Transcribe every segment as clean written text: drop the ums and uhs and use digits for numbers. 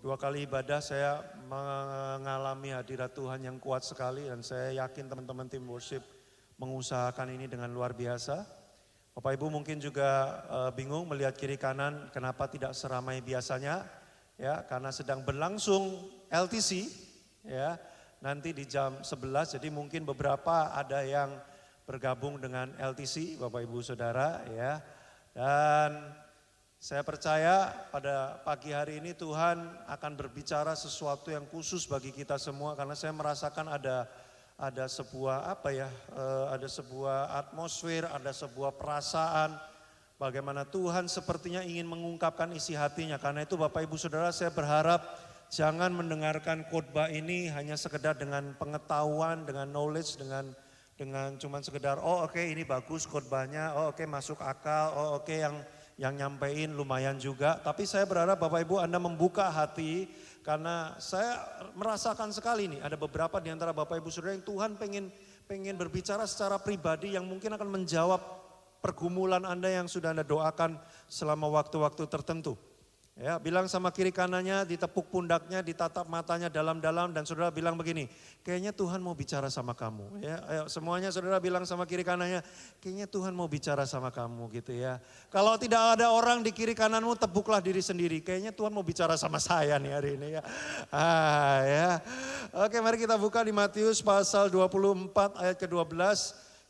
2 kali ibadah saya mengalami hadirat Tuhan yang kuat sekali dan saya yakin teman-teman tim worship mengusahakan ini dengan luar biasa. Bapak Ibu mungkin juga bingung melihat kiri kanan kenapa tidak seramai biasanya, ya karena sedang berlangsung LTC, ya nanti di jam 11. Jadi mungkin beberapa ada yang bergabung dengan LTC, Bapak Ibu Saudara, ya. Dan saya percaya pada pagi hari ini Tuhan akan berbicara sesuatu yang khusus bagi kita semua karena saya merasakan ada sebuah ada sebuah atmosfer, ada sebuah perasaan bagaimana Tuhan sepertinya ingin mengungkapkan isi hatinya. Karena itu Bapak Ibu Saudara, saya berharap jangan mendengarkan khotbah ini hanya sekedar dengan pengetahuan, dengan knowledge, dengan cuman sekedar oke, ini bagus khotbahnya, oke, masuk akal, oke, yang nyampein lumayan juga. Tapi saya berharap Bapak Ibu Anda membuka hati karena saya merasakan sekali nih ada beberapa di antara Bapak Ibu Saudara yang Tuhan pengen berbicara secara pribadi yang mungkin akan menjawab pergumulan Anda yang sudah Anda doakan selama waktu-waktu tertentu. Ya, bilang sama kiri kanannya, ditepuk pundaknya, ditatap matanya dalam-dalam dan saudara bilang begini, kayaknya Tuhan mau bicara sama kamu. Ya, ayo semuanya saudara bilang sama kiri kanannya, kayaknya Tuhan mau bicara sama kamu gitu ya. Kalau tidak ada orang di kiri kananmu, tepuklah diri sendiri. Kayaknya Tuhan mau bicara sama saya nih hari ini ya. Ya. Oke, mari kita buka di Matius pasal 24 ayat ke-12.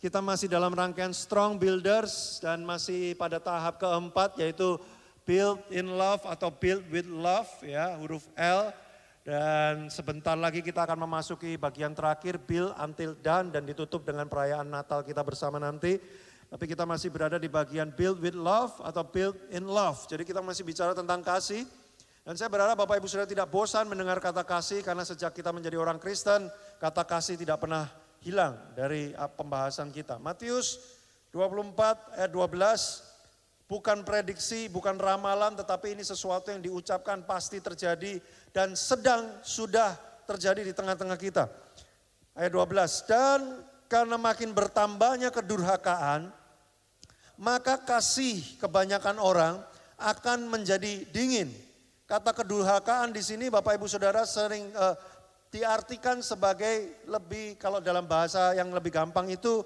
Kita masih dalam rangkaian Strong Builders dan masih pada tahap keempat yaitu Build in love atau build with love, ya, huruf L. Dan sebentar lagi kita akan memasuki bagian terakhir, build until done, dan ditutup dengan perayaan Natal kita bersama nanti. Tapi kita masih berada di bagian build with love atau build in love. Jadi kita masih bicara tentang kasih. Dan saya berharap Bapak Ibu Saudara tidak bosan mendengar kata kasih, karena sejak kita menjadi orang Kristen, kata kasih tidak pernah hilang dari pembahasan kita. Matius 24 ayat 12. Bukan prediksi, bukan ramalan, tetapi ini sesuatu yang diucapkan pasti terjadi dan sudah terjadi di tengah-tengah kita. Ayat 12, dan karena makin bertambahnya kedurhakaan, maka kasih kebanyakan orang akan menjadi dingin. Kata kedurhakaan di sini Bapak Ibu Saudara sering diartikan sebagai lebih, kalau dalam bahasa yang lebih gampang itu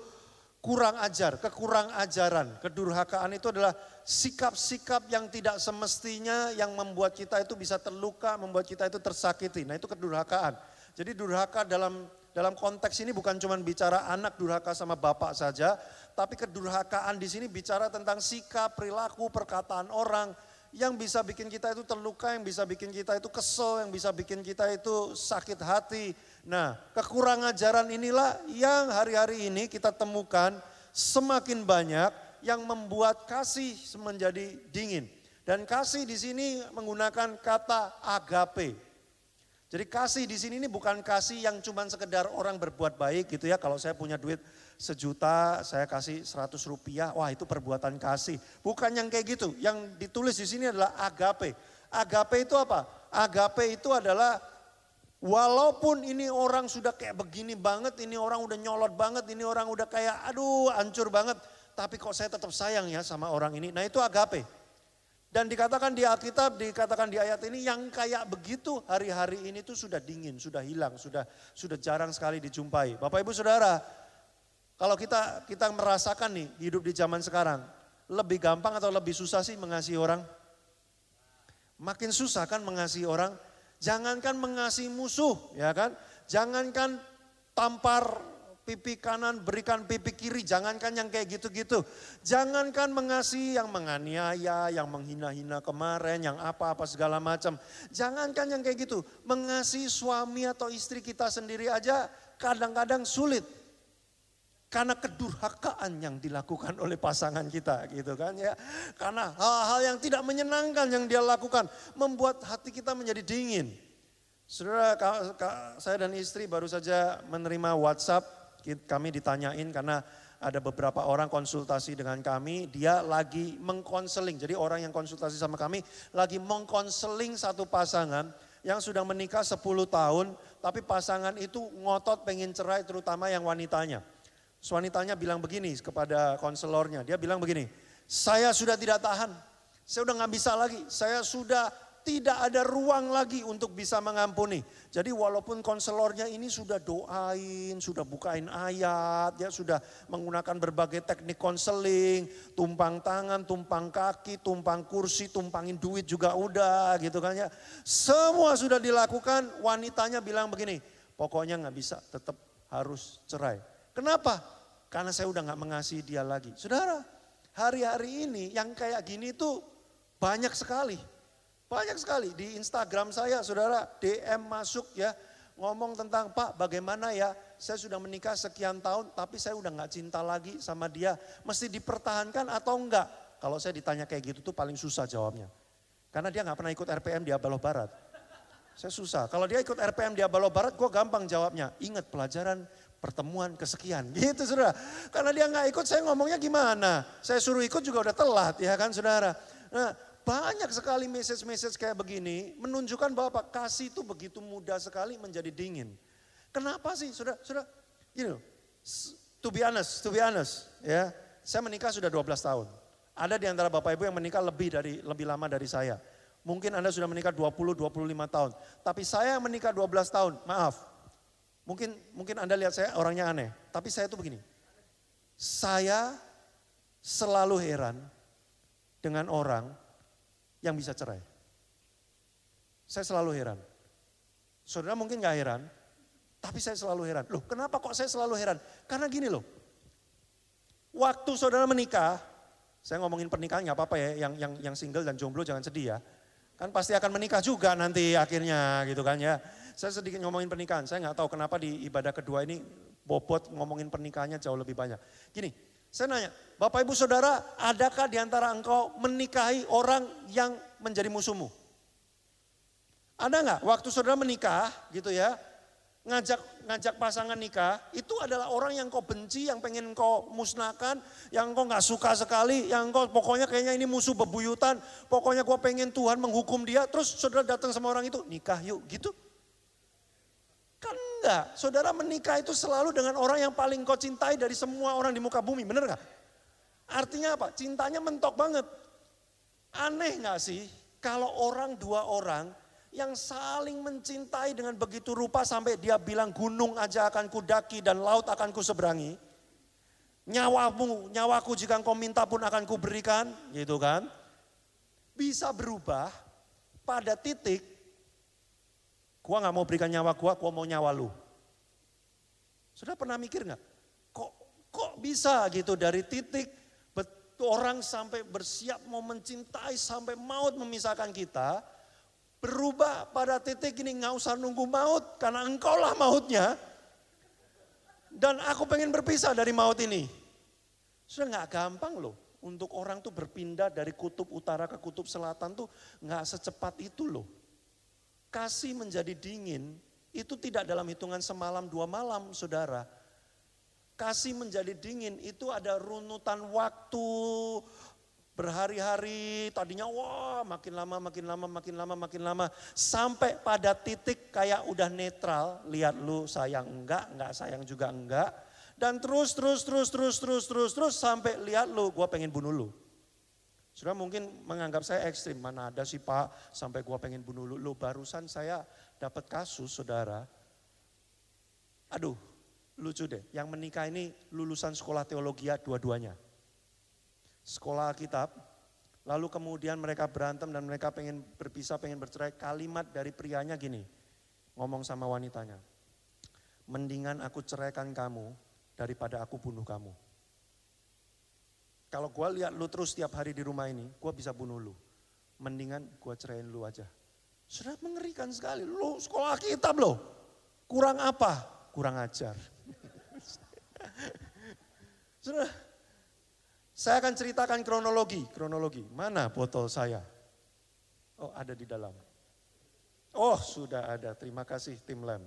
kurang ajar, kekurang ajaran. Kedurhakaan itu adalah sikap-sikap yang tidak semestinya yang membuat kita itu bisa terluka, membuat kita itu tersakiti. Nah itu kedurhakaan. Jadi durhaka dalam konteks ini bukan cuma bicara anak durhaka sama bapak saja, tapi kedurhakaan di sini bicara tentang sikap, perilaku, perkataan orang yang bisa bikin kita itu terluka, yang bisa bikin kita itu kesel, yang bisa bikin kita itu sakit hati. Nah, kekurangan ajaran inilah yang hari-hari ini kita temukan semakin banyak yang membuat kasih menjadi dingin. Dan kasih di sini menggunakan kata agape. Jadi kasih di sini ini bukan kasih yang cuma sekedar orang berbuat baik gitu ya. Kalau saya punya duit 1 juta, saya kasih 100 rupiah, wah itu perbuatan kasih. Bukan yang kayak gitu, yang ditulis di sini adalah agape. Agape itu apa? Agape itu adalah walaupun ini orang sudah kayak begini banget, ini orang udah nyolot banget, ini orang udah kayak aduh hancur banget. Tapi kok saya tetap sayang ya sama orang ini. Nah itu agape. Dan dikatakan di Alkitab, dikatakan di ayat ini yang kayak begitu hari-hari ini tuh sudah dingin, sudah hilang, sudah jarang sekali dijumpai. Bapak Ibu Saudara, kalau kita merasakan nih hidup di zaman sekarang, lebih gampang atau lebih susah sih mengasihi orang? Makin susah kan mengasihi orang. Jangankan mengasihi musuh, ya kan? Jangankan tampar pipi kanan, berikan pipi kiri, jangankan yang kayak gitu-gitu. Jangankan mengasihi yang menganiaya, yang menghina-hina kemarin, yang apa-apa segala macam. Jangankan yang kayak gitu, mengasihi suami atau istri kita sendiri aja kadang-kadang sulit. Karena kedurhakaan yang dilakukan oleh pasangan kita gitu kan ya. Karena hal-hal yang tidak menyenangkan yang dia lakukan membuat hati kita menjadi dingin. Saudara, saya dan istri baru saja menerima WhatsApp. Kami ditanyain karena ada beberapa orang konsultasi dengan kami, dia lagi mengkonseling. Jadi orang yang konsultasi sama kami lagi mengkonseling satu pasangan yang sudah menikah 10 tahun, tapi pasangan itu ngotot pengen cerai terutama yang wanitanya. Wanitanya bilang begini kepada konselornya, dia bilang begini, saya sudah tidak tahan, saya udah gak bisa lagi, saya sudah tidak ada ruang lagi untuk bisa mengampuni. Jadi walaupun konselornya ini sudah doain, sudah bukain ayat, ya sudah menggunakan berbagai teknik konseling, tumpang tangan, tumpang kaki, tumpang kursi, tumpangin duit juga udah gitu kan ya. Semua sudah dilakukan, wanitanya bilang begini, pokoknya nggak bisa, tetap harus cerai. Kenapa? Karena saya udah nggak mengasihi dia lagi. Saudara, hari-hari ini yang kayak gini tuh banyak sekali. Banyak sekali di Instagram saya, saudara, DM masuk ya, ngomong tentang Pak bagaimana ya, saya sudah menikah sekian tahun tapi saya udah gak cinta lagi sama dia, mesti dipertahankan atau enggak? Kalau saya ditanya kayak gitu tuh paling susah jawabnya. Karena dia gak pernah ikut RPM di Abaloh Barat. Saya susah, kalau dia ikut RPM di Abaloh Barat gue gampang jawabnya, ingat pelajaran pertemuan kesekian gitu saudara. Karena dia gak ikut saya ngomongnya gimana, saya suruh ikut juga udah telat ya kan saudara. Nah, banyak sekali message-message kayak begini menunjukkan bahwa kasih itu begitu mudah sekali menjadi dingin. Kenapa sih? Sudah, gini loh. To be honest, ya. Saya menikah sudah 12 tahun. Ada di antara Bapak Ibu yang menikah lebih lama dari saya. Mungkin Anda sudah menikah 20-25 tahun. Tapi saya yang menikah 12 tahun, maaf. Mungkin Anda lihat saya orangnya aneh. Tapi saya itu begini. Saya selalu heran dengan orang yang bisa cerai. Saya selalu heran. Saudara mungkin gak heran, tapi saya selalu heran. Loh kenapa kok saya selalu heran? Karena gini loh, waktu saudara menikah, saya ngomongin pernikahan gak apa-apa ya, yang single dan jomblo jangan sedih ya. Kan pasti akan menikah juga nanti akhirnya gitu kan ya. Saya sedikit ngomongin pernikahan, saya gak tahu kenapa di ibadah kedua ini bobot ngomongin pernikahannya jauh lebih banyak. Gini, saya nanya, Bapak Ibu Saudara, adakah di antara engkau menikahi orang yang menjadi musuhmu? Ada nggak? Waktu saudara menikah gitu ya, ngajak pasangan nikah, itu adalah orang yang kau benci, yang pengen kau musnahkan, yang kau nggak suka sekali, yang kau pokoknya kayaknya ini musuh bebuyutan, pokoknya kau pengen Tuhan menghukum dia, terus saudara datang sama orang itu, nikah yuk gitu. Kan enggak, saudara menikah itu selalu dengan orang yang paling kau cintai dari semua orang di muka bumi, bener gak? Artinya apa? Cintanya mentok banget. Aneh gak sih kalau dua orang yang saling mencintai dengan begitu rupa sampai dia bilang gunung aja akan kudaki dan laut akan kuseberangi. Nyawaku jika engkau minta pun akan kuberikan, gitu kan. Bisa berubah pada titik gua gak mau berikan nyawa gua mau nyawa lu. Sudah pernah mikir gak? Kok bisa gitu dari titik orang sampai bersiap mau mencintai sampai maut memisahkan kita. Berubah pada titik ini gak usah nunggu maut karena engkaulah mautnya. Dan aku pengen berpisah dari maut ini. Sudah gak gampang loh. Untuk orang tuh berpindah dari kutub utara ke kutub selatan tuh gak secepat itu loh. Kasih menjadi dingin itu tidak dalam hitungan semalam 2 malam saudara. Kasih menjadi dingin itu ada runutan waktu berhari-hari. Tadinya wah makin lama. Sampai pada titik kayak udah netral. Lihat lu sayang enggak sayang juga enggak. Dan terus sampai lihat lu gua pengen bunuh lu. Saudara mungkin menganggap saya ekstrim, mana ada sih Pak sampai gua pengen bunuh lu. Barusan saya dapat kasus saudara. Aduh lucu deh, yang menikah ini lulusan sekolah teologi dua-duanya. Sekolah Alkitab, lalu kemudian mereka berantem dan mereka pengen berpisah, pengen bercerai. Kalimat dari prianya gini, ngomong sama wanitanya. Mendingan aku ceraikan kamu daripada aku bunuh kamu. Kalau gue lihat lu terus setiap hari di rumah ini, gue bisa bunuh lu. Mendingan gue ceraiin lu aja. Sudah mengerikan sekali. Lu sekolah Alkitab loh. Kurang apa? Kurang ajar. Sudah. Saya akan ceritakan kronologi. Mana botol saya? Oh ada di dalam. Oh sudah ada. Terima kasih tim lem.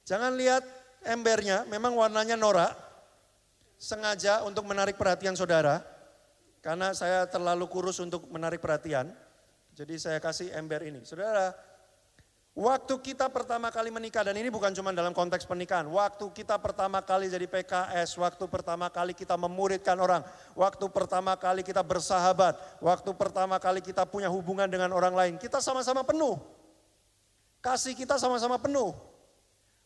Jangan lihat embernya. Memang warnanya norak. Sengaja untuk menarik perhatian saudara, karena saya terlalu kurus untuk menarik perhatian, jadi saya kasih ember ini. Saudara, Waktu kita pertama kali menikah, dan ini bukan cuma dalam konteks pernikahan. Waktu kita pertama kali jadi PKS, waktu pertama kali kita memuridkan orang, waktu pertama kali kita bersahabat, waktu pertama kali kita punya hubungan dengan orang lain, kita sama-sama penuh. Kasih kita sama-sama penuh.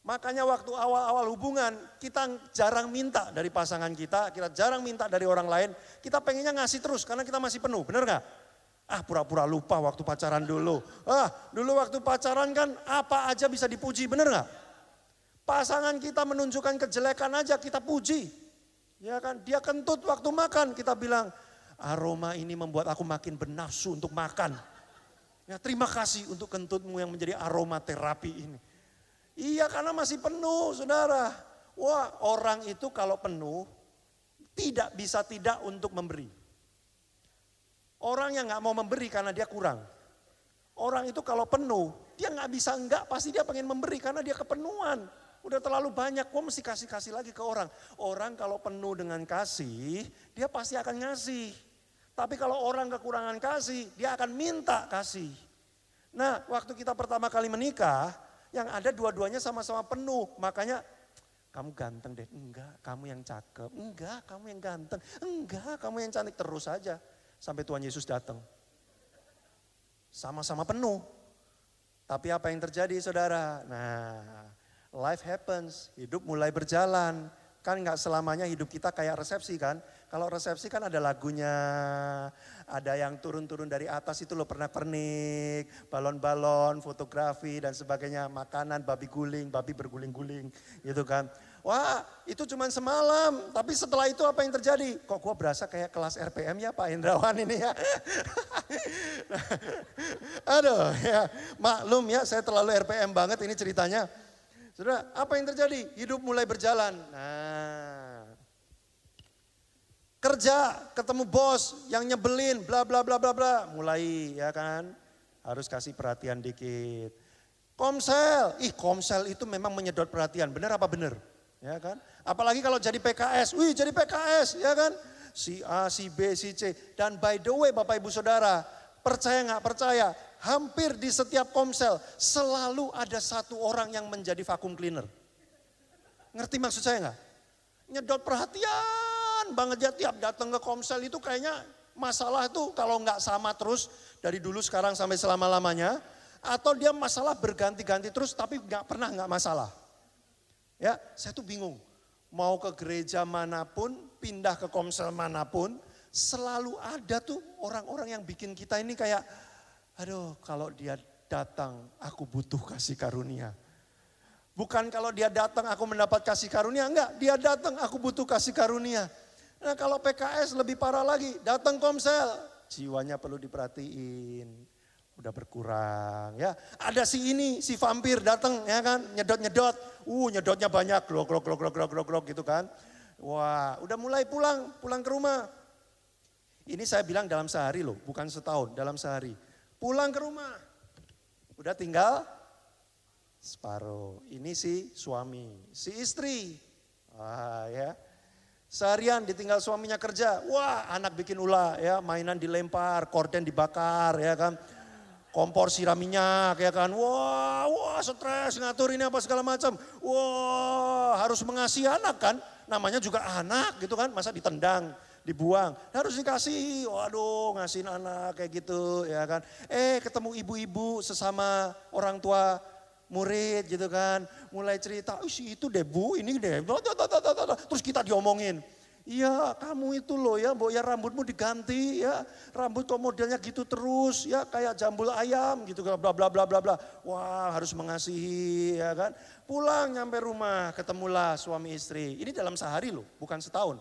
Makanya waktu awal-awal hubungan, kita jarang minta dari pasangan kita jarang minta dari orang lain, kita pengennya ngasih terus karena kita masih penuh, benar gak? Pura-pura lupa waktu pacaran dulu. Dulu waktu pacaran kan apa aja bisa dipuji, bener gak? Pasangan kita menunjukkan kejelekan aja kita puji. Ya kan, dia kentut waktu makan kita bilang, aroma ini membuat aku makin bernafsu untuk makan. Ya, terima kasih untuk kentutmu yang menjadi aroma terapi ini. Iya, karena masih penuh, saudara. Wah, orang itu kalau penuh tidak bisa tidak untuk memberi. Orang yang gak mau memberi karena dia kurang. Orang itu kalau penuh, dia gak bisa enggak, pasti dia pengen memberi karena dia kepenuhan. Udah terlalu banyak, gua mesti kasih lagi ke orang. Orang kalau penuh dengan kasih, dia pasti akan ngasih. Tapi kalau orang kekurangan kasih, dia akan minta kasih. Nah, waktu kita pertama kali menikah, yang ada dua-duanya sama-sama penuh. Makanya, kamu ganteng deh, enggak, kamu yang cakep, enggak, kamu yang ganteng, enggak, kamu yang cantik, terus aja. Sampai Tuhan Yesus datang. Sama-sama penuh. Tapi apa yang terjadi, saudara? Nah, life happens, hidup mulai berjalan. Kan gak selamanya hidup kita kayak resepsi kan. Kalau resepsi kan ada lagunya, ada yang turun-turun dari atas itu loh, pernak-pernik, balon-balon, fotografi dan sebagainya, makanan, babi berguling-guling gitu kan. Wah, itu cuma semalam, tapi setelah itu apa yang terjadi? Kok gua berasa kayak kelas RPM ya Pak Hendrawan ini ya. Aduh ya, maklum ya saya terlalu RPM banget ini ceritanya. Saudara, apa yang terjadi? Hidup mulai berjalan. Nah, kerja, ketemu bos yang nyebelin, bla bla bla bla bla, mulai ya kan, harus kasih perhatian dikit. Komsel, komsel itu memang menyedot perhatian, benar apa benar? Ya kan? Apalagi kalau jadi PKS, jadi PKS, ya kan? Si A, si B, si C. Dan by the way Bapak Ibu Saudara, percaya nggak percaya, hampir di setiap komsel selalu ada satu orang yang menjadi vacuum cleaner. Ngerti maksud saya nggak? Nyedot perhatian banget ya, tiap datang ke komsel itu kayaknya masalah itu kalau nggak sama terus dari dulu sekarang sampai selama-lamanya, atau dia masalah berganti-ganti terus tapi nggak pernah nggak masalah. Ya, saya tuh bingung. Mau ke gereja manapun, pindah ke komsel manapun, selalu ada tuh orang-orang yang bikin kita ini kayak, aduh kalau dia datang aku butuh kasih karunia. Bukan kalau dia datang aku mendapat kasih karunia, enggak. Dia datang aku butuh kasih karunia. Nah kalau PKS lebih parah lagi, datang komsel, jiwanya perlu diperhatiin. Udah berkurang ya. Ada si ini, si vampir datang ya kan, nyedot-nyedot. Nyedotnya banyak, glok gitu kan. Wah, udah mulai pulang ke rumah. Ini saya bilang dalam sehari loh, bukan setahun, dalam sehari. Pulang ke rumah. Udah tinggal separuh. Ini si suami, si istri. Wah ya. Seharian ditinggal suaminya kerja. Wah, anak bikin ulah ya, mainan dilempar, korden dibakar ya kan. Kompor siram minyak ya kan, wah stres ngatur ini apa segala macam. Wah harus mengasihi anak kan, namanya juga anak gitu kan, masa ditendang, dibuang. Harus dikasih, waduh ngasihin anak kayak gitu ya kan. Ketemu ibu-ibu sesama orang tua murid gitu kan, mulai cerita, si itu deh bu, ini deh, terus kita diomongin. Iya kamu itu loh ya, Mbok ya rambutmu diganti ya, rambut kok modelnya gitu terus ya kayak jambul ayam gitu bla bla bla bla bla. Wah harus mengasihi ya kan. Pulang nyampe rumah ketemulah suami istri. Ini dalam sehari loh, bukan setahun.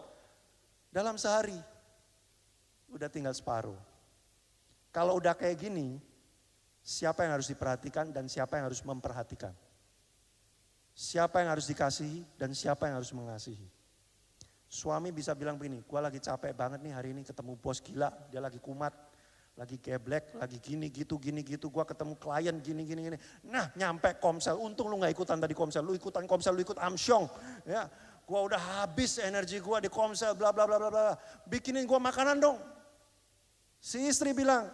Dalam sehari udah tinggal separuh. Kalau udah kayak gini, siapa yang harus diperhatikan dan siapa yang harus memperhatikan? Siapa yang harus dikasihi dan siapa yang harus mengasihi? Suami bisa bilang begini, gue lagi capek banget nih hari ini ketemu bos gila, dia lagi kumat, lagi geblek, lagi gini gitu, gue ketemu klien gini. Nah nyampe komsel, untung lu gak ikutan tadi komsel, lu ikutan komsel, lu ikut amsyong. Ya, gue udah habis energi gue di komsel, bla bla bla bla, bikinin gue makanan dong. Si istri bilang,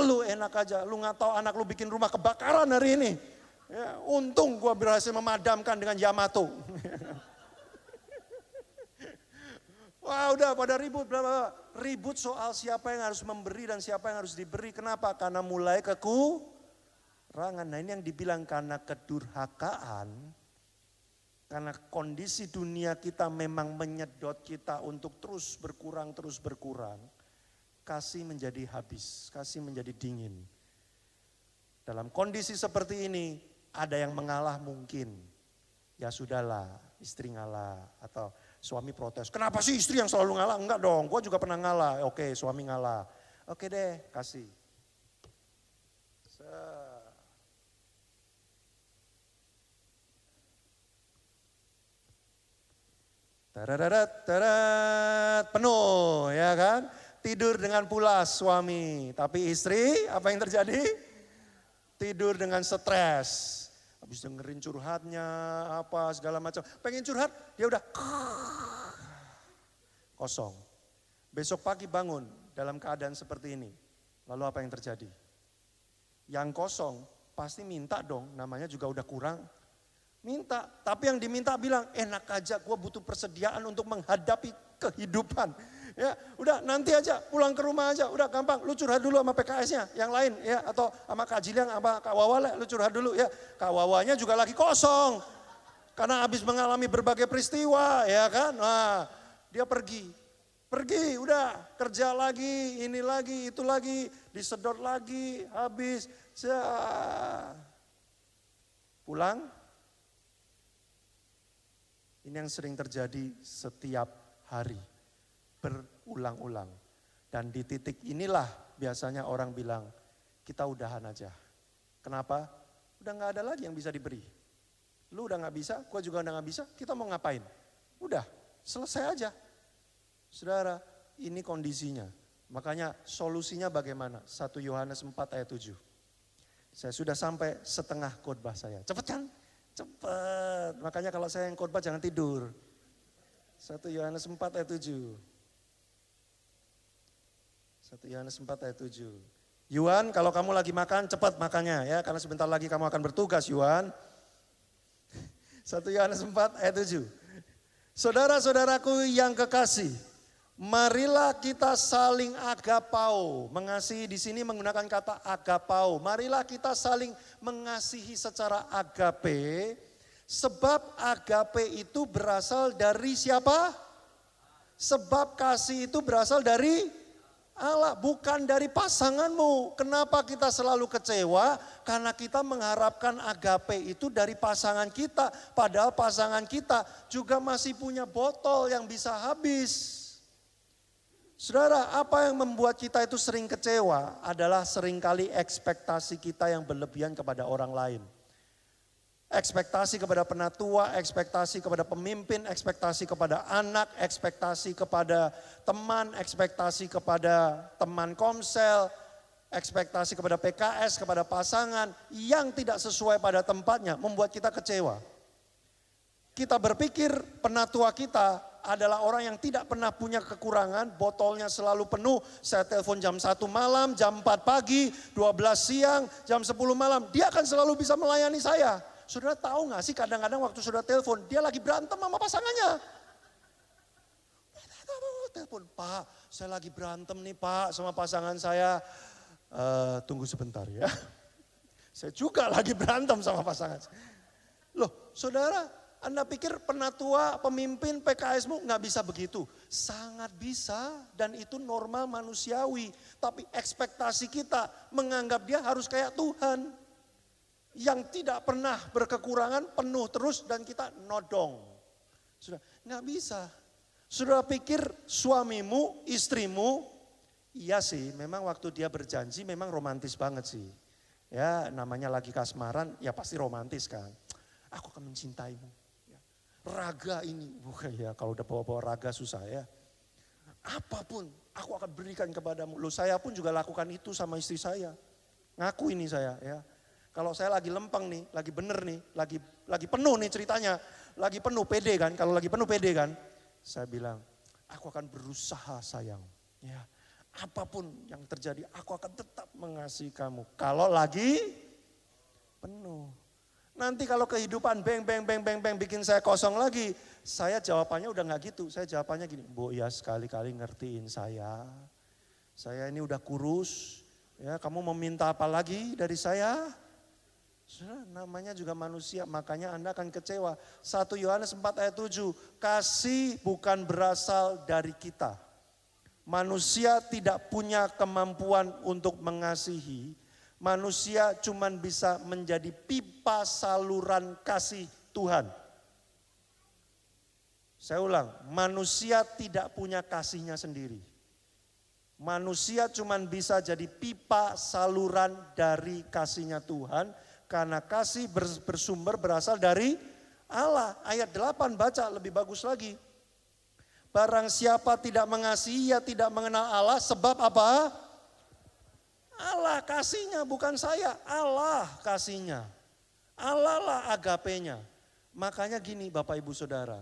lu enak aja, lu gak tahu anak lu bikin rumah kebakaran hari ini. Ya, untung gue berhasil memadamkan dengan Yamato. Wah udah pada ribut, ribut soal siapa yang harus memberi dan siapa yang harus diberi. Kenapa? Karena mulai kekurangan. Nah ini yang dibilang karena kedurhakaan, karena kondisi dunia kita memang menyedot kita untuk terus berkurang, kasih menjadi habis, kasih menjadi dingin. Dalam kondisi seperti ini, ada yang mengalah mungkin. Ya sudahlah, istri ngalah atau suami protes. Kenapa sih istri yang selalu ngalah? Enggak dong, gue juga pernah ngalah. Oke, suami ngalah. Oke deh, kasih. Penuh ya kan. Tidur dengan pulas suami. Tapi istri apa yang terjadi? Tidur dengan stres. Habis dengerin curhatnya apa segala macam. Pengen curhat dia udah kosong. Besok pagi bangun dalam keadaan seperti ini. Lalu apa yang terjadi? Yang kosong pasti minta dong, namanya juga udah kurang. Minta, tapi yang diminta bilang enak aja gue butuh persediaan untuk menghadapi kehidupan. Ya, udah nanti aja pulang ke rumah aja, udah gampang. Lu curhat dulu sama PKS-nya, yang lain ya atau sama Kak Jiliang sama Kak Wawa lu curhat dulu ya. Kak Wawanya juga lagi kosong. Karena habis mengalami berbagai peristiwa ya kan. Nah, dia pergi, udah kerja lagi, ini lagi, itu lagi, disedot lagi, habis. Pulang. Ini yang sering terjadi setiap hari, berulang-ulang. Dan di titik inilah biasanya orang bilang, kita udahan aja. Kenapa? Udah gak ada lagi yang bisa diberi. Lu udah gak bisa, gua juga udah gak bisa, kita mau ngapain? Udah, selesai aja. Saudara, ini kondisinya. Makanya solusinya bagaimana? 1 Yohanes 4 ayat 7. Saya sudah sampai setengah khotbah saya. Cepet kan? Cepet. Makanya kalau saya yang khotbah jangan tidur. 1 Yohanes 4 ayat 7. 1 Yohanes 4 ayat 7. Yuhan, kalau kamu lagi makan cepat makannya ya. Karena sebentar lagi kamu akan bertugas Yuhan. 1 Yohanes 4 ayat 7. Saudara-saudaraku yang kekasih, marilah kita saling agapau. Mengasihi di sini menggunakan kata agapau. Marilah kita saling mengasihi secara agape. Sebab agape itu berasal dari siapa? Sebab kasih itu berasal dari Allah, bukan dari pasanganmu. Kenapa kita selalu kecewa? Karena kita mengharapkan agape itu dari pasangan kita. Padahal pasangan kita juga masih punya botol yang bisa habis. Saudara, apa yang membuat kita itu sering kecewa adalah seringkali ekspektasi kita yang berlebihan kepada orang lain. Ekspektasi kepada penatua, ekspektasi kepada pemimpin, ekspektasi kepada anak, ekspektasi kepada teman, ekspektasi kepada teman komsel, ekspektasi kepada PKS, kepada pasangan yang tidak sesuai pada tempatnya membuat kita kecewa. Kita berpikir penatua kita adalah orang yang tidak pernah punya kekurangan, botolnya selalu penuh. Saya telepon jam 1 malam, jam 4 pagi, 12 siang, jam 10 malam. Dia akan selalu bisa melayani saya. Saudara tahu gak sih kadang-kadang waktu saudara telepon, dia lagi berantem sama pasangannya. Telepon, Pak saya lagi berantem nih Pak sama pasangan saya. Tunggu sebentar ya. Saya juga lagi berantem sama pasangan. Loh saudara, Anda pikir penatua, pemimpin PKSmu gak bisa begitu? Sangat bisa dan itu normal manusiawi. Tapi ekspektasi kita menganggap dia harus kayak Tuhan. Yang tidak pernah berkekurangan, penuh terus dan kita nodong. Sudah, gak bisa. Sudah pikir suamimu, istrimu, iya sih memang waktu dia berjanji memang romantis banget sih. Ya namanya lagi kasmaran, ya pasti romantis kan. Aku akan mencintaimu. Raga ini, bukan ya kalau udah bawa-bawa raga susah ya. Apapun aku akan berikan kepadamu. Loh saya pun juga lakukan itu sama istri saya. Ngaku ini saya ya. Kalau saya lagi lempeng nih, lagi bener nih, lagi penuh nih ceritanya. Lagi penuh pede kan, kalau lagi penuh pede kan. Saya bilang, aku akan berusaha sayang. Ya, apapun yang terjadi, aku akan tetap mengasihi kamu. Kalau lagi penuh. Nanti kalau kehidupan beng bikin saya kosong lagi. Saya jawabannya udah gak gitu. Saya jawabannya gini, Bu ya sekali-kali ngertiin saya. Saya ini udah kurus. Ya kamu mau minta apa lagi dari saya? Namanya juga manusia, makanya Anda akan kecewa. 1 Yohanes 4 ayat 7, kasih bukan berasal dari kita. Manusia tidak punya kemampuan untuk mengasihi. Manusia cuman bisa menjadi pipa saluran kasih Tuhan. Saya ulang, manusia tidak punya kasihnya sendiri. Manusia cuman bisa jadi pipa saluran dari kasihnya Tuhan. Karena kasih bersumber berasal dari Allah. Ayat 8 baca lebih bagus lagi. Barang siapa tidak mengasihi, ia tidak mengenal Allah. Sebab apa? Allah kasihnya, bukan saya. Allah kasihnya. Allah lah agapenya. Makanya gini Bapak Ibu Saudara.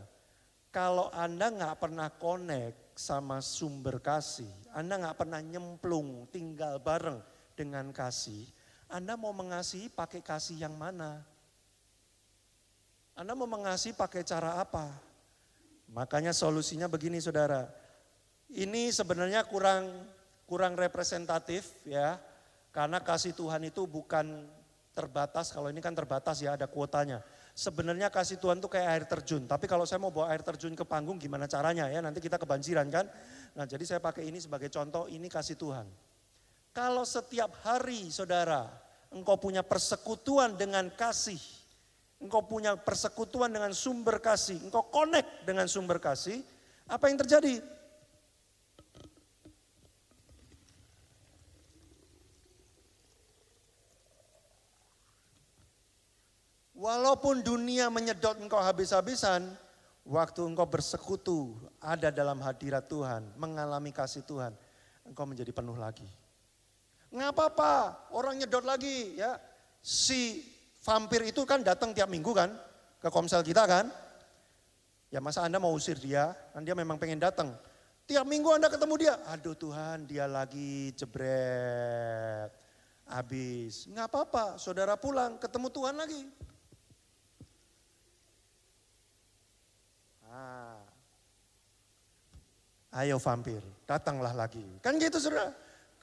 Kalau Anda gak pernah connect sama sumber kasih. Anda gak pernah nyemplung, tinggal bareng dengan kasih. Anda mau mengasihi pakai kasih yang mana? Anda mau mengasihi pakai cara apa? Makanya solusinya begini saudara. Ini sebenarnya kurang representatif ya. Karena kasih Tuhan itu bukan terbatas, kalau ini kan terbatas ya ada kuotanya. Sebenarnya kasih Tuhan itu kayak air terjun. Tapi kalau saya mau bawa air terjun ke panggung gimana caranya ya, nanti kita kebanjiran kan. Nah jadi saya pakai ini sebagai contoh, ini kasih Tuhan. Kalau setiap hari saudara, engkau punya persekutuan dengan kasih. Engkau punya persekutuan dengan sumber kasih. Engkau connect dengan sumber kasih. Apa yang terjadi? Walaupun dunia menyedot engkau habis-habisan, waktu engkau bersekutu ada dalam hadirat Tuhan, mengalami kasih Tuhan, engkau menjadi penuh lagi. Nggak apa-apa, orang nyedot lagi ya. Si vampir itu kan datang tiap minggu kan, ke komsel kita kan. Ya masa Anda mau usir dia, kan dia memang pengen datang. Tiap minggu Anda ketemu dia, aduh Tuhan dia lagi jebret, habis. Nggak apa-apa, saudara pulang ketemu Tuhan lagi. Ayo vampir, datanglah lagi. Kan gitu saudara,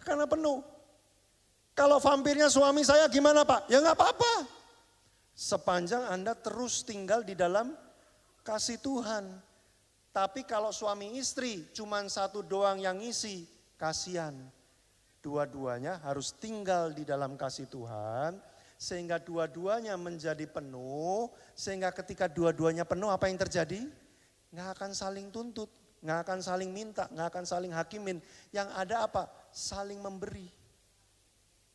karena penuh. Kalau vampirnya suami saya gimana Pak? Ya nggak apa-apa. Sepanjang Anda terus tinggal di dalam kasih Tuhan. Tapi kalau suami istri cuman satu doang yang ngisi, kasihan. Dua-duanya harus tinggal di dalam kasih Tuhan. Sehingga dua-duanya menjadi penuh. Sehingga ketika dua-duanya penuh apa yang terjadi? Nggak akan saling tuntut. Nggak akan saling minta, nggak akan saling hakimin. Yang ada apa? Saling memberi.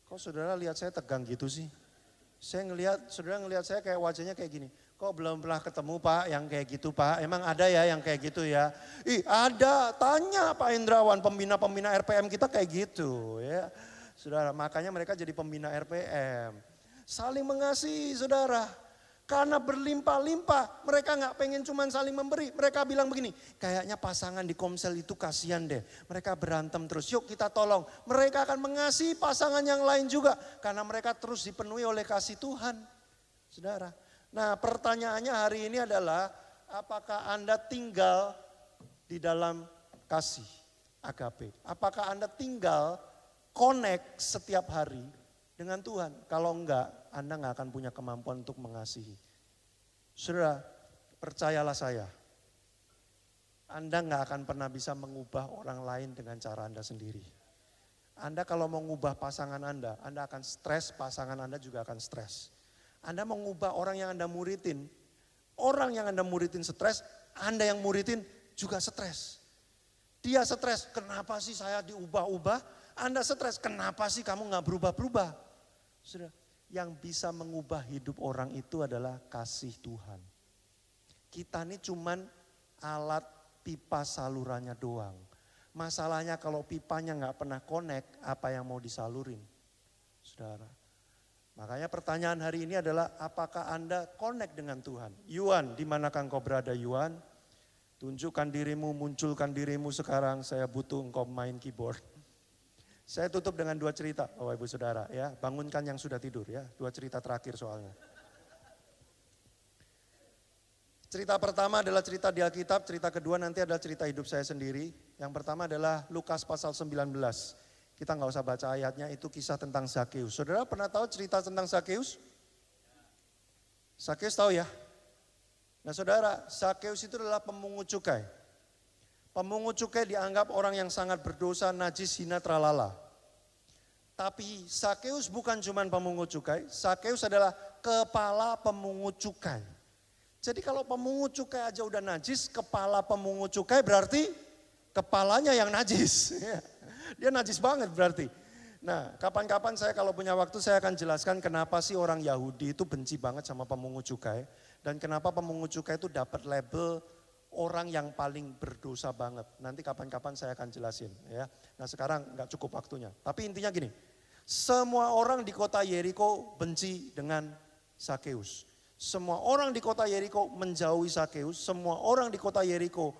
Kok saudara lihat saya tegang gitu sih? Saudara ngelihat saya kayak wajahnya kayak gini. Kok belum pernah ketemu Pak yang kayak gitu Pak? Emang ada ya yang kayak gitu ya? Ih ada, tanya Pak Indrawan, pembina-pembina RPM kita kayak gitu ya. Saudara, makanya mereka jadi pembina RPM. Saling mengasihi saudara. Karena berlimpah-limpah, mereka gak pengen cuman saling memberi. Mereka bilang begini, kayaknya pasangan di komsel itu kasihan deh. Mereka berantem terus, yuk kita tolong. Mereka akan mengasihi pasangan yang lain juga. Karena mereka terus dipenuhi oleh kasih Tuhan. Saudara, nah pertanyaannya hari ini adalah, apakah Anda tinggal di dalam kasih agape? Apakah Anda tinggal connect setiap hari dengan Tuhan? Kalau enggak, Anda nggak akan punya kemampuan untuk mengasihi. Saudara, percayalah saya. Anda nggak akan pernah bisa mengubah orang lain dengan cara Anda sendiri. Anda kalau mau mengubah pasangan Anda akan stres, pasangan Anda juga akan stres. Anda mau mengubah orang yang Anda muridin stres, Anda yang muridin juga stres. Dia stres, kenapa sih saya diubah-ubah? Anda stres, kenapa sih kamu nggak berubah-berubah? Saudara, yang bisa mengubah hidup orang itu adalah kasih Tuhan. Kita ini cuman alat pipa salurannya doang. Masalahnya kalau pipanya nggak pernah connect, apa yang mau disalurin? Saudara. Makanya pertanyaan hari ini adalah apakah Anda connect dengan Tuhan? Yuan, di manakah engkau berada Yuan? Tunjukkan dirimu, munculkan dirimu sekarang, saya butuh engkau main keyboard. Saya tutup dengan 2 cerita, Bapak Ibu Saudara ya. Bangunkan yang sudah tidur ya, 2 cerita terakhir soalnya. Cerita pertama adalah cerita di Alkitab, cerita kedua nanti adalah cerita hidup saya sendiri. Yang pertama adalah Lukas pasal 19. Kita nggak usah baca ayatnya, itu kisah tentang Zakeus. Saudara pernah tahu cerita tentang Zakeus? Zakeus tahu ya? Nah saudara, Zakeus itu adalah pemungut cukai. Pemungut cukai dianggap orang yang sangat berdosa, najis, hina, tralala. Tapi Zakeus bukan cuma pemungut cukai, Zakeus adalah kepala pemungut cukai. Jadi kalau pemungut cukai aja udah najis, kepala pemungut cukai berarti kepalanya yang najis. Dia najis banget berarti. Nah kapan-kapan saya kalau punya waktu saya akan jelaskan kenapa sih orang Yahudi itu benci banget sama pemungut cukai. Dan kenapa pemungut cukai itu dapat label orang yang paling berdosa banget. Nanti kapan-kapan saya akan jelasin ya. Nah sekarang nggak cukup waktunya. Tapi intinya gini, semua orang di kota Yeriko benci dengan Zakeus. Semua orang di kota Yeriko menjauhi Zakeus. Semua orang di kota Yeriko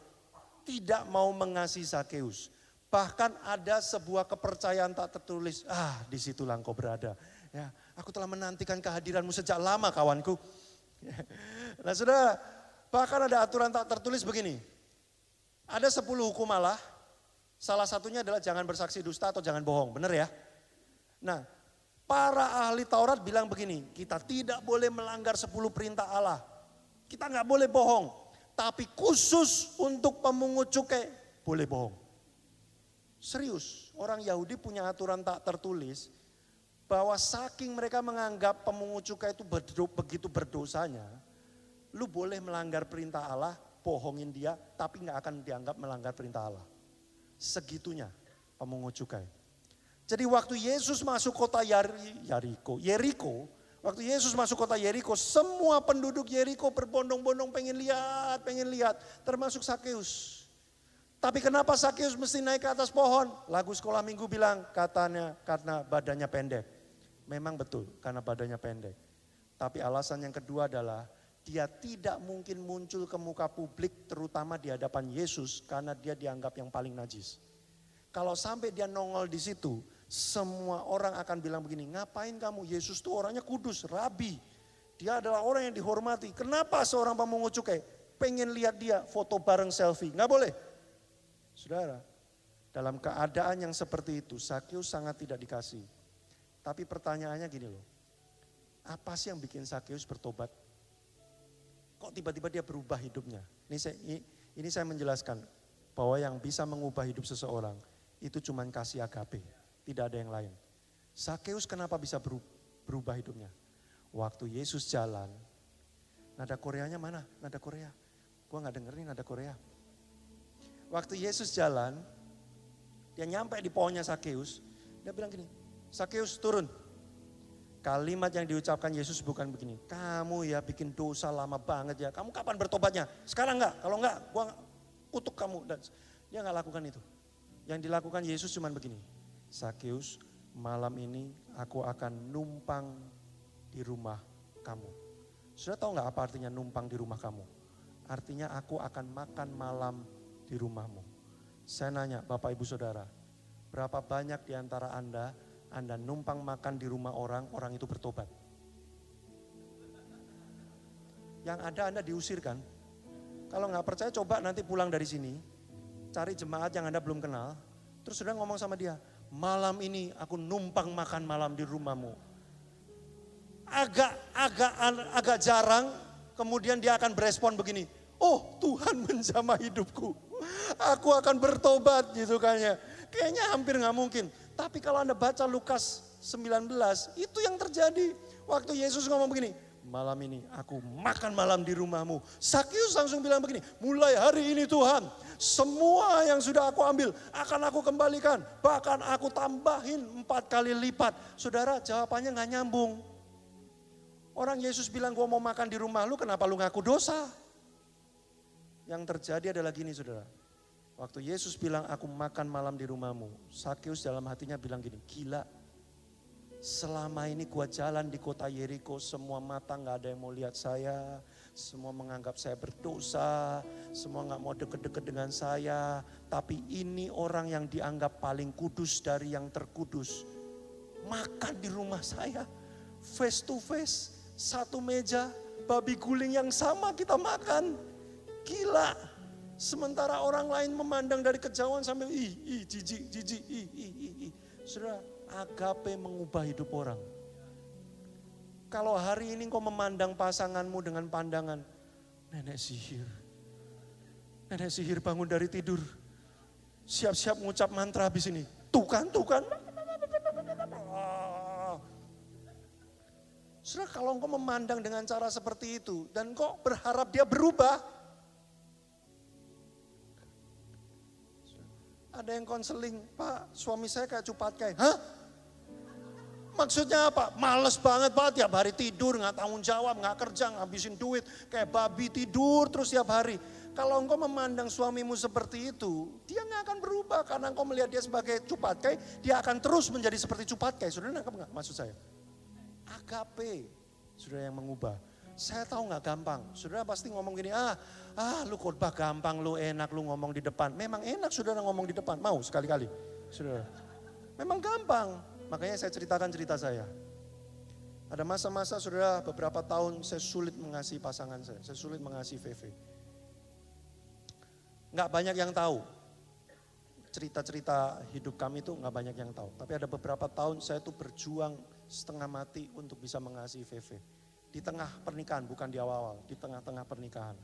tidak mau mengasihi Zakeus. Bahkan ada sebuah kepercayaan tak tertulis. Disitulah engkau berada. Ya, aku telah menantikan kehadiranmu sejak lama kawanku. Nah saudara, bahkan ada aturan tak tertulis begini. Ada 10 hukum Allah. Salah satunya adalah jangan bersaksi dusta atau jangan bohong. Benar ya? Nah, para ahli Taurat bilang begini, kita tidak boleh melanggar 10 perintah Allah. Kita nggak boleh bohong. Tapi khusus untuk pemungut cukai, boleh bohong. Serius, orang Yahudi punya aturan tak tertulis, bahwa saking mereka menganggap pemungut cukai itu begitu berdosanya, lu boleh melanggar perintah Allah, bohongin dia, tapi nggak akan dianggap melanggar perintah Allah. Segitunya pemungut cukai. Jadi waktu Yesus masuk kota Yeriko, waktu Yesus masuk kota Yeriko, semua penduduk Yeriko berbondong-bondong pengen lihat, termasuk Zakeus. Tapi kenapa Zakeus mesti naik ke atas pohon? Lagu sekolah minggu bilang katanya karena badannya pendek. Memang betul karena badannya pendek. Tapi alasan yang kedua adalah dia tidak mungkin muncul ke muka publik terutama di hadapan Yesus karena dia dianggap yang paling najis. Kalau sampai dia nongol di situ, semua orang akan bilang begini, ngapain kamu? Yesus tuh orangnya kudus, rabi. Dia adalah orang yang dihormati. Kenapa seorang pemungut cukai pengen lihat dia foto bareng selfie? Nggak boleh. Saudara, dalam keadaan yang seperti itu, Zakeus sangat tidak dikasih. Tapi pertanyaannya gini loh, apa sih yang bikin Zakeus bertobat? Kok tiba-tiba dia berubah hidupnya? Ini saya menjelaskan bahwa yang bisa mengubah hidup seseorang itu cuma kasih agape, tidak ada yang lain. Zakeus kenapa bisa berubah hidupnya? Waktu Yesus jalan, nada Koreanya mana? Nada Korea. Gua nggak dengerin nada Korea. Waktu Yesus jalan, dia nyampe di pohonnya Zakeus, dia bilang gini, Zakeus turun. Kalimat yang diucapkan Yesus bukan begini, kamu ya bikin dosa lama banget ya, kamu kapan bertobatnya? Sekarang enggak, kalau enggak gua kutuk kamu. Dan dia enggak lakukan itu. Yang dilakukan Yesus cuma begini, Zakeus malam ini aku akan numpang di rumah kamu. Sudah tahu enggak apa artinya numpang di rumah kamu? Artinya aku akan makan malam di rumahmu. Saya nanya Bapak Ibu Saudara, berapa banyak di antara Anda numpang makan di rumah orang itu bertobat? Yang ada Anda diusir kan? Kalau nggak percaya coba nanti pulang dari sini, cari jemaat yang Anda belum kenal, terus sudah ngomong sama dia, malam ini aku numpang makan malam di rumahmu. Agak jarang, kemudian dia akan berespon begini, oh Tuhan menjamah hidupku, aku akan bertobat gitu kayaknya. Kayaknya hampir nggak mungkin. Tapi kalau Anda baca Lukas 19, itu yang terjadi. Waktu Yesus ngomong begini, malam ini aku makan malam di rumahmu. Zakeus langsung bilang begini, mulai hari ini Tuhan, semua yang sudah aku ambil akan aku kembalikan. Bahkan aku tambahin 4 kali lipat. Saudara, jawabannya gak nyambung. Orang Yesus bilang gua mau makan di rumah lu, kenapa lu ngaku dosa? Yang terjadi adalah gini saudara. Waktu Yesus bilang aku makan malam di rumahmu, Zakeus dalam hatinya bilang gini, gila. Selama ini gua jalan di kota Yeriko, semua mata gak ada yang mau lihat saya. Semua menganggap saya berdosa, semua gak mau deket-deket dengan saya. Tapi ini orang yang dianggap paling kudus dari yang terkudus. Makan di rumah saya, face to face, satu meja, babi guling yang sama kita makan. Gila. Sementara orang lain memandang dari kejauhan sambil jijik, Saudara, agape mengubah hidup orang. Kalau hari ini kau memandang pasanganmu dengan pandangan, nenek sihir bangun dari tidur. Siap-siap ngucap mantra habis ini. Tuh kan. Saudara, kalau engkau memandang dengan cara seperti itu, dan kau berharap dia berubah. Ada yang konseling, Pak suami saya kayak cupat kayak, hah? Maksudnya apa? Males banget Pak, tiap hari tidur, gak tanggung jawab, gak kerja, ngabisin duit. Kayak babi tidur terus tiap hari. Kalau engkau memandang suamimu seperti itu, dia gak akan berubah. Karena engkau melihat dia sebagai cupatkai, dia akan terus menjadi seperti cupatkai. Saudara nangkap gak maksud saya? Agape, saudara yang mengubah. Saya tahu gak gampang. Saudara pasti ngomong gini, lu khotbah gampang, lu enak, lu ngomong di depan. Memang enak saudara ngomong di depan, mau sekali-kali. Saudara, memang gampang. Makanya saya ceritakan cerita saya. Ada masa-masa saudara beberapa tahun saya sulit mengasihi pasangan saya sulit mengasihi Veve. Gak banyak yang tahu. Cerita-cerita hidup kami itu gak banyak yang tahu. Tapi ada beberapa tahun saya tuh berjuang setengah mati untuk bisa mengasihi Veve. Di tengah pernikahan, bukan di awal-awal, di tengah-tengah pernikahan.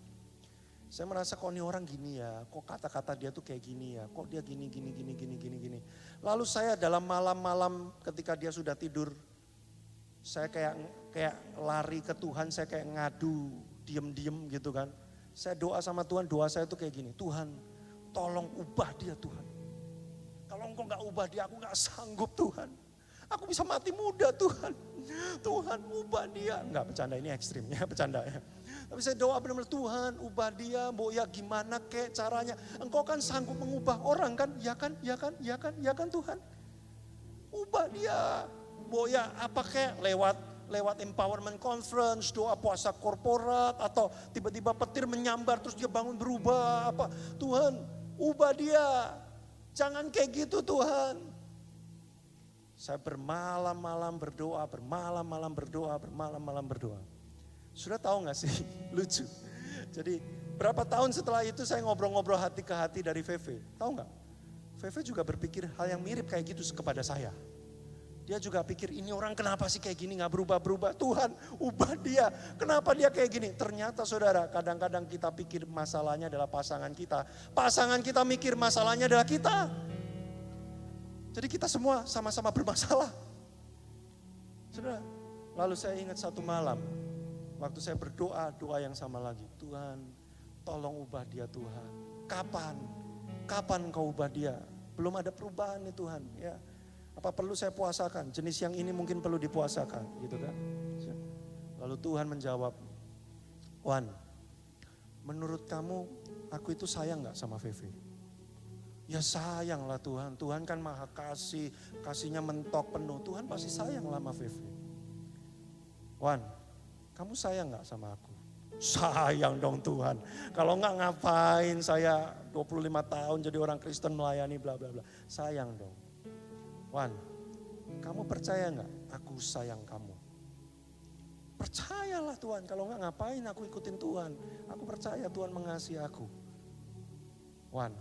Saya merasa kok ini orang gini ya, kok kata-kata dia tuh kayak gini ya, kok dia gini. Lalu saya dalam malam-malam ketika dia sudah tidur, saya kayak lari ke Tuhan, saya kayak ngadu, diem gitu kan. Saya doa sama Tuhan, doa saya tuh kayak gini, Tuhan tolong ubah dia Tuhan. Kalau engkau gak ubah dia, aku gak sanggup Tuhan. Aku bisa mati muda Tuhan. Tuhan ubah dia. Enggak bercanda, ini ekstrim ya, bercanda ya. Tapi saya doa benar-benar Tuhan ubah dia. Mbok ya gimana kek caranya. Engkau kan sanggup mengubah orang kan. Ya kan Tuhan. Ubah dia. Mbok ya apa kek lewat empowerment conference, doa puasa korporat. Atau tiba-tiba petir menyambar terus dia bangun berubah. Apa Tuhan ubah dia. Jangan kayak gitu Tuhan. Saya bermalam-malam berdoa. Sudah tahu gak sih? Lucu. Jadi berapa tahun setelah itu saya ngobrol-ngobrol hati ke hati dari Veve. Tahu gak? Veve juga berpikir hal yang mirip kayak gitu kepada saya. Dia juga pikir ini orang kenapa sih kayak gini gak berubah-berubah. Tuhan ubah dia. Kenapa dia kayak gini? Ternyata saudara kadang-kadang kita pikir masalahnya adalah pasangan kita. Pasangan kita mikir masalahnya adalah kita. Jadi kita semua sama-sama bermasalah. Saudara, lalu saya ingat satu malam, waktu saya berdoa, doa yang sama lagi. Tuhan, tolong ubah dia Tuhan. Kapan kau ubah dia? Belum ada perubahan nih Tuhan. Ya, apa perlu saya puasakan? Jenis yang ini mungkin perlu dipuasakan, gitu kan? Lalu Tuhan menjawab, Wan, menurut kamu aku itu sayang gak sama Veve? Ya sayanglah Tuhan, Tuhan kan maha kasih, kasihnya mentok penuh, Tuhan pasti sayang lah sama Veve. Wan, kamu sayang gak sama aku? Sayang dong Tuhan, kalau gak ngapain saya 25 tahun jadi orang Kristen melayani bla bla bla. Sayang dong. Wan, kamu percaya gak aku sayang kamu? Percayalah Tuhan, kalau gak ngapain aku ikutin Tuhan. Aku percaya Tuhan mengasihi aku. Wan,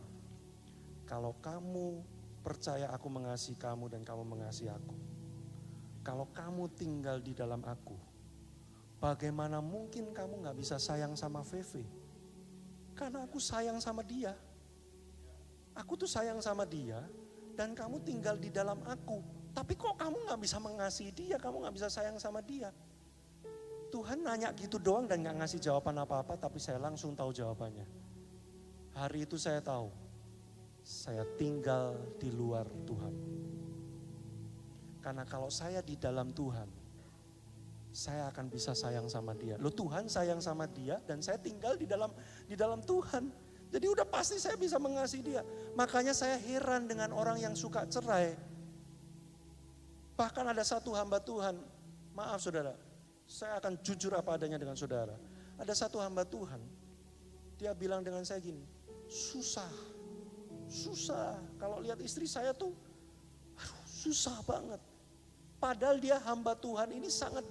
kalau kamu percaya aku mengasihi kamu dan kamu mengasihi aku. Kalau kamu tinggal di dalam aku, bagaimana mungkin kamu gak bisa sayang sama Veve? Karena aku sayang sama dia. Aku tuh sayang sama dia dan kamu tinggal di dalam aku. Tapi kok kamu gak bisa mengasihi dia, kamu gak bisa sayang sama dia? Tuhan nanya gitu doang dan gak ngasih jawaban apa-apa, tapi saya langsung tahu jawabannya. Hari itu saya tahu. Saya tinggal di luar Tuhan. Karena kalau saya di dalam Tuhan, saya akan bisa sayang sama dia. Loh Tuhan sayang sama dia dan saya tinggal di dalam Tuhan. Jadi udah pasti saya bisa mengasihi dia. Makanya saya heran dengan orang yang suka cerai. Bahkan ada satu hamba Tuhan, maaf saudara, saya akan jujur apa adanya dengan saudara. Ada satu hamba Tuhan, dia bilang dengan saya gini, susah. Kalau lihat istri saya tuh, susah banget. Padahal dia hamba Tuhan ini sangat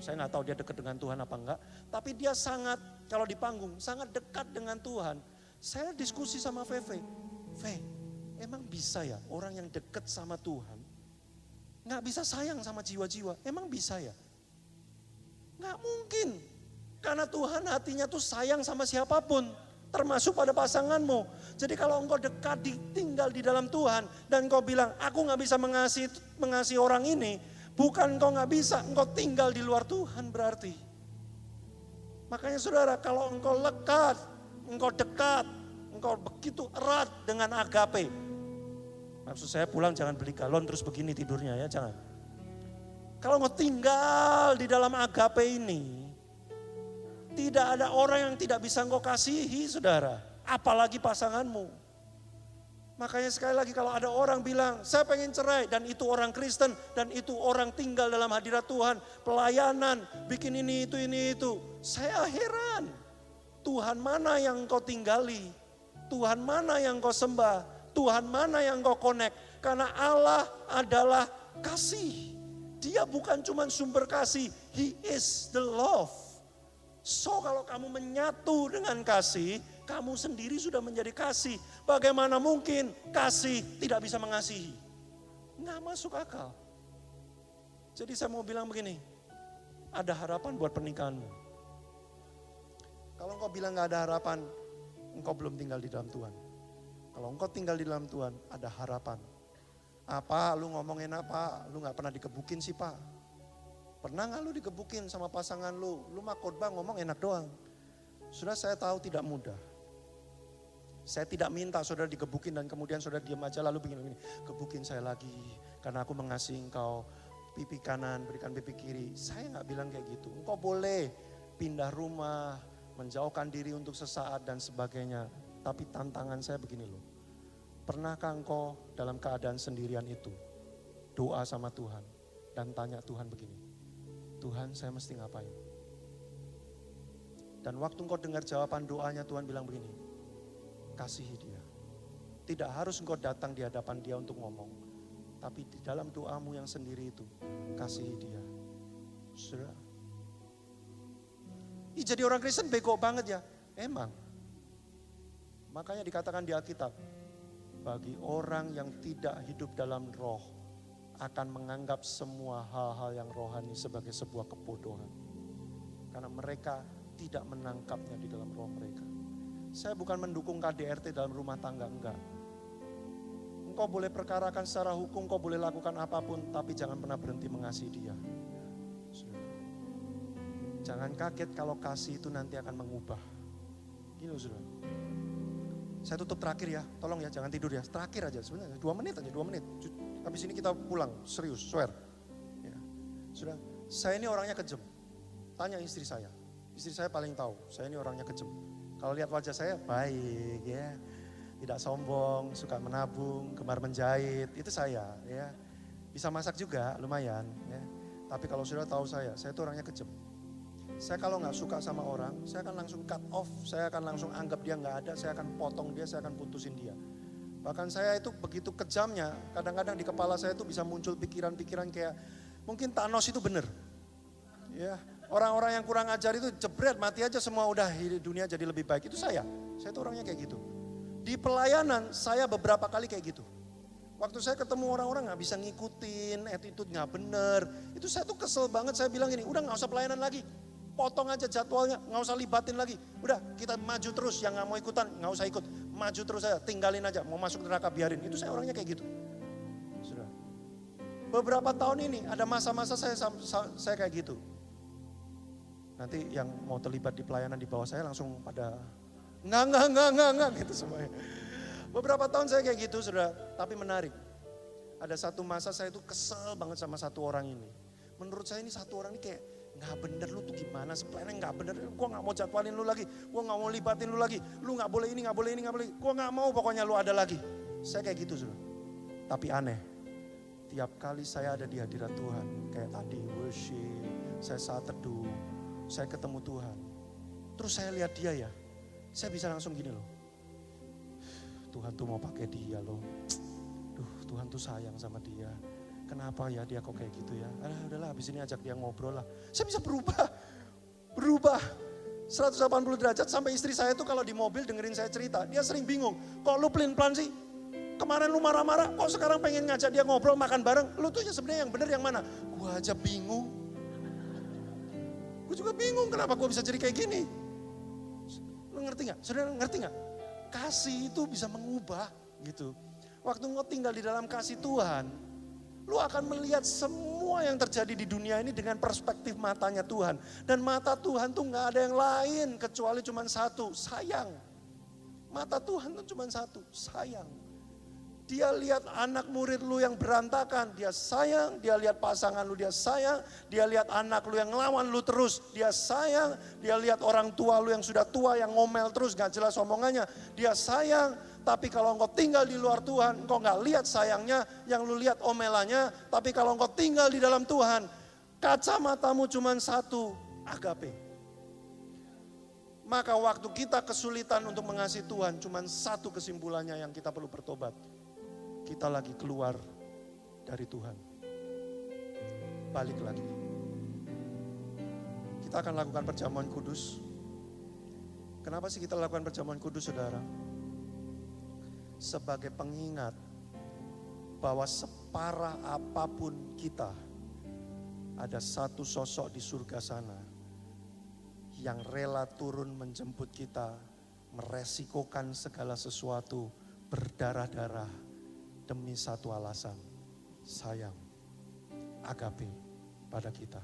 Saya nggak tahu dia dekat dengan Tuhan apa enggak. Tapi dia sangat, kalau di panggung, sangat dekat dengan Tuhan. Saya diskusi sama Feve. Emang bisa ya orang yang dekat sama Tuhan nggak bisa sayang sama jiwa-jiwa? Emang bisa ya? Nggak mungkin. Karena Tuhan hatinya tuh sayang sama siapapun. Termasuk pada pasanganmu. Jadi kalau engkau dekat tinggal di dalam Tuhan. Dan engkau bilang aku nggak bisa mengasihi orang ini. Bukan engkau nggak bisa, engkau tinggal di luar Tuhan berarti. Makanya saudara kalau engkau lekat, engkau dekat, engkau begitu erat dengan agape. Maksud saya pulang jangan beli galon terus begini tidurnya ya, jangan. Kalau engkau tinggal di dalam agape ini, tidak ada orang yang tidak bisa engkau kasihi saudara. Apalagi pasanganmu. Makanya sekali lagi kalau ada orang bilang saya pengen cerai dan itu orang Kristen dan itu orang tinggal dalam hadirat Tuhan, pelayanan, bikin ini itu. Saya heran. Tuhan mana yang engkau tinggali? Tuhan mana yang engkau sembah? Tuhan mana yang engkau connect? Karena Allah adalah kasih. Dia bukan cuma sumber kasih, He is the love. So kalau kamu menyatu dengan kasih, kamu sendiri sudah menjadi kasih. Bagaimana mungkin kasih tidak bisa mengasihi? Nggak masuk akal. Jadi saya mau bilang begini, ada harapan buat pernikahanmu. Kalau engkau bilang nggak ada harapan, engkau belum tinggal di dalam Tuhan. Kalau engkau tinggal di dalam Tuhan, ada harapan. Apa, lu ngomongin apa? Lu nggak pernah dikebukin sih Pak? Pernah gak lu dikebukin sama pasangan lu? Lu mah khotbah ngomong enak doang. Sudah saya tahu tidak mudah. Saya tidak minta saudara dikebukin dan kemudian saudara diam aja lalu begini. Kebukin saya lagi karena aku mengasihi engkau. Pipi kanan berikan pipi kiri. Saya gak bilang kayak gitu. Engkau boleh pindah rumah, menjauhkan diri untuk sesaat dan sebagainya. Tapi tantangan saya begini loh. Pernahkah engkau dalam keadaan sendirian itu doa sama Tuhan dan tanya Tuhan begini. Tuhan saya mesti ngapain? Dan waktu engkau dengar jawaban doanya Tuhan bilang begini, kasihi dia. Tidak harus engkau datang di hadapan dia untuk ngomong. Tapi di dalam doamu yang sendiri itu, kasihi dia. Saudara. Jadi orang Kristen bego banget ya. Emang. Makanya dikatakan di Alkitab, bagi orang yang tidak hidup dalam roh, akan menganggap semua hal-hal yang rohani sebagai sebuah kebodohan. Karena mereka tidak menangkapnya di dalam roh mereka. Saya bukan mendukung KDRT dalam rumah tangga, enggak. Engkau boleh perkarakan secara hukum, engkau boleh lakukan apapun, tapi jangan pernah berhenti mengasihi dia. Jangan kaget kalau kasih itu nanti akan mengubah. Gini loh saudara. Saya tutup terakhir ya, tolong ya jangan tidur ya. Terakhir aja sebenarnya, 2 menit aja, 2 menit. Habis ini kita pulang, serius, swear. Ya. Sudah, saya ini orangnya kejam. Tanya istri saya. Istri saya paling tahu, saya ini orangnya kejam. Kalau lihat wajah saya, baik ya. Tidak sombong, suka menabung, gemar menjahit, itu saya ya. Bisa masak juga, lumayan ya. Tapi kalau sudah tahu saya itu orangnya kejam. Saya kalau nggak suka sama orang, saya akan langsung cut off, saya akan langsung anggap dia nggak ada, saya akan potong dia, saya akan putusin dia. Bahkan saya itu begitu kejamnya, kadang-kadang di kepala saya itu bisa muncul pikiran-pikiran kayak, mungkin Thanos itu benar. Ya, orang-orang yang kurang ajar itu jebret, mati aja semua udah dunia jadi lebih baik. Itu saya itu orangnya kayak gitu. Di pelayanan saya beberapa kali kayak gitu. Waktu saya ketemu orang-orang gak bisa ngikutin, attitude gak bener. Itu saya tuh kesel banget, saya bilang gini, udah gak usah pelayanan lagi. Potong aja jadwalnya, gak usah libatin lagi. Udah kita maju terus, yang gak mau ikutan gak usah ikut. Maju terus aja, tinggalin aja, mau masuk neraka biarin. Itu saya orangnya kayak gitu. Sudah. Beberapa tahun ini ada masa-masa saya kayak gitu. Nanti yang mau terlibat di pelayanan di bawah saya langsung pada enggak gitu semuanya. Beberapa tahun saya kayak gitu sudah, tapi menarik. Ada satu masa saya tuh kesel banget sama satu orang ini. Menurut saya ini satu orang ini kayak nggak bener, lu tuh gimana sebenarnya nggak bener. Gue nggak mau jadwalin lu lagi, gue nggak mau libatin lu lagi. Lu nggak boleh ini, nggak boleh ini, nggak boleh. Gue nggak mau, pokoknya lu ada lagi. Saya kayak gitu sudah. Tapi aneh, tiap kali saya ada di hadirat Tuhan, kayak tadi worship, saya saat teduh, saya ketemu Tuhan. Terus saya lihat dia ya, saya bisa langsung gini loh. Tuhan tuh mau pakai dia loh. Tuhan tuh sayang sama dia. kenapa ya dia kok kayak gitu ya. Udahlah habis ini ajak dia ngobrol lah. Saya bisa berubah 180 derajat sampai istri saya tuh kalau di mobil dengerin saya cerita. Dia sering bingung, kok lu pelin-pelan sih? Kemarin lu marah-marah, kok sekarang pengen ngajak dia ngobrol makan bareng. Lu tuh ya sebenarnya yang bener yang mana? Gua aja bingung. Gue juga bingung kenapa gue bisa jadi kayak gini. Lu ngerti gak? Saudara ngerti gak? Kasih itu bisa mengubah gitu. Waktu engkau tinggal di dalam kasih Tuhan, lu akan melihat semua yang terjadi di dunia ini dengan perspektif matanya Tuhan. Dan mata Tuhan tuh gak ada yang lain kecuali cuma satu, sayang. Mata Tuhan tuh cuma satu, sayang. Dia lihat anak murid lu yang berantakan, dia sayang. Dia lihat pasangan lu, dia sayang. Dia lihat anak lu yang ngelawan lu terus, dia sayang. Dia lihat orang tua lu yang sudah tua, yang ngomel terus, gak jelas omongannya, dia sayang. Tapi kalau engkau tinggal di luar Tuhan, engkau gak lihat sayangnya, yang lu lihat omelannya. Tapi kalau engkau tinggal di dalam Tuhan, kacamatamu cuma satu, agape. Maka waktu kita kesulitan untuk mengasihi Tuhan, cuma satu kesimpulannya yang kita perlu bertobat. Kita lagi keluar dari Tuhan. Balik lagi. Kita akan lakukan perjamuan kudus. Kenapa sih kita lakukan perjamuan kudus, saudara? Sebagai pengingat bahwa separah apapun kita, ada satu sosok di surga sana yang rela turun menjemput kita, meresikokan segala sesuatu, berdarah-darah demi satu alasan, sayang, agape pada kita.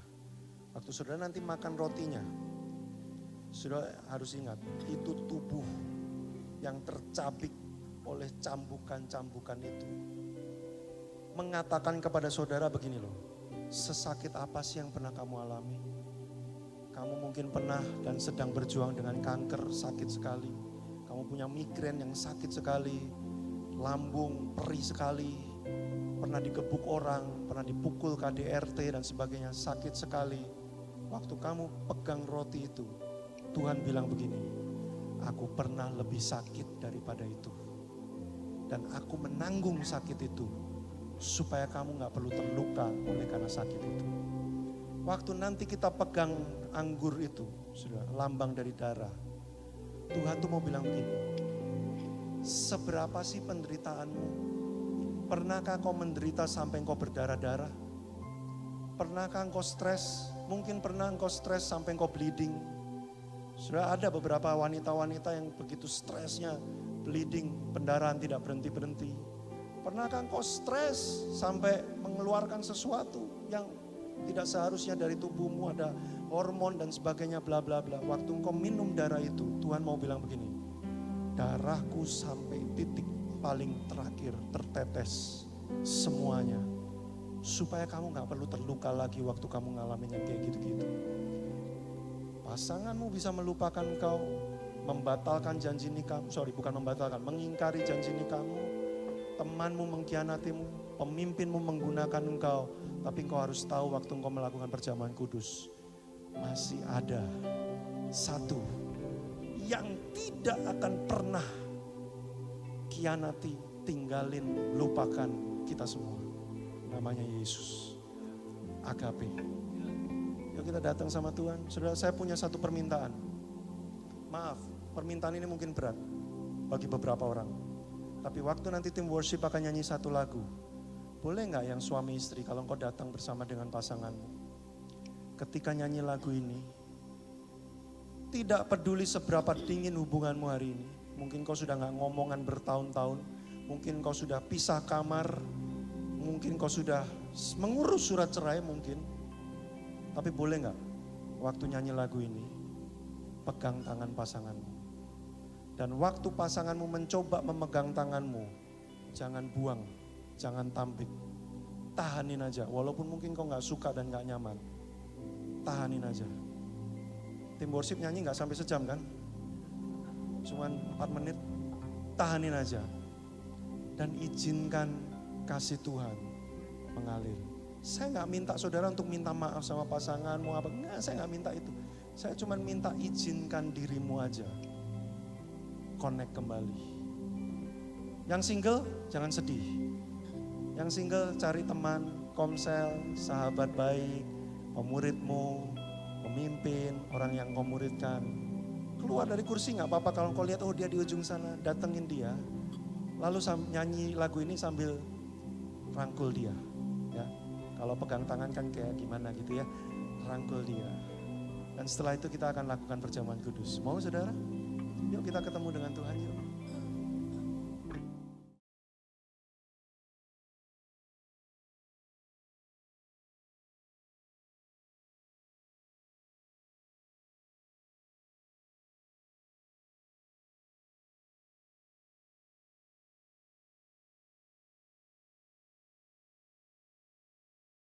Waktu saudara nanti makan rotinya, saudara harus ingat, itu tubuh yang tercabik oleh cambukan-cambukan itu. Mengatakan kepada saudara begini loh, sesakit apa sih yang pernah kamu alami? Kamu mungkin pernah dan sedang berjuang dengan kanker, sakit sekali. Kamu punya migrain yang sakit sekali. Lambung perih sekali, pernah digebuk orang, pernah dipukul KDRT dan sebagainya, sakit sekali. Waktu kamu pegang roti itu, Tuhan bilang begini, aku pernah lebih sakit daripada itu. Dan aku menanggung sakit itu, supaya kamu gak perlu terluka oleh karena sakit itu. Waktu nanti kita pegang anggur itu, sudah lambang dari darah, Tuhan tuh mau bilang begini, seberapa sih penderitaanmu? Pernahkah kau menderita sampai engkau berdarah-darah? Pernahkah engkau stres? Mungkin pernah engkau stres sampai engkau bleeding. Sudah ada beberapa wanita-wanita yang begitu stresnya, bleeding, pendarahan tidak berhenti-berhenti. Pernahkah engkau stres sampai mengeluarkan sesuatu yang tidak seharusnya dari tubuhmu, ada hormon dan sebagainya, bla bla bla. Waktu engkau minum darah itu, Tuhan mau bilang begini, darahku sampai titik paling terakhir tertetes semuanya. Supaya kamu gak perlu terluka lagi waktu kamu ngalamin yang kayak gitu-gitu. Pasanganmu bisa melupakan engkau, membatalkan janji nikahmu, mengingkari janji nikahmu. Temanmu mengkhianatimu, pemimpinmu menggunakan engkau. Tapi engkau harus tahu waktu engkau melakukan perjamuan kudus, masih ada satu yang tidak akan pernah khianati, tinggalin, lupakan kita semua. Namanya Yesus. Agape. Yuk kita datang sama Tuhan. Saudara, saya punya satu permintaan. Maaf, permintaan ini mungkin berat bagi beberapa orang. Tapi waktu nanti tim worship akan nyanyi satu lagu, boleh gak yang suami istri kalau engkau datang bersama dengan pasanganmu, ketika nyanyi lagu ini, tidak peduli seberapa dingin hubunganmu hari ini. Mungkin kau sudah gak ngomongan bertahun-tahun. Mungkin kau sudah pisah kamar. Mungkin kau sudah mengurus surat cerai mungkin. Tapi boleh gak waktu nyanyi lagu ini, pegang tangan pasanganmu. Dan waktu pasanganmu mencoba memegang tanganmu, jangan buang, jangan tampik. Tahanin aja, walaupun mungkin kau gak suka dan gak nyaman. Tahanin aja. Tim worship nyanyi gak sampai sejam kan? Cuman 4 menit. Tahanin aja. Dan izinkan kasih Tuhan mengalir. Saya gak minta saudara untuk minta maaf sama pasanganmu apa. Enggak, saya gak minta itu. Saya cuma minta izinkan dirimu aja connect kembali. Yang single jangan sedih. Yang single cari teman, komsel, sahabat baik, pemuridmu, pemimpin, orang yang kau muridkan. Keluar dari kursi nggak apa-apa kalau kau lihat, oh dia di ujung sana, datengin dia. Lalu nyanyi lagu ini sambil rangkul dia. Ya, kalau pegang tangan kan kayak gimana gitu ya, rangkul dia. Dan setelah itu kita akan lakukan perjamuan kudus. Mau saudara? Yuk kita ketemu dengan Tuhan yuk.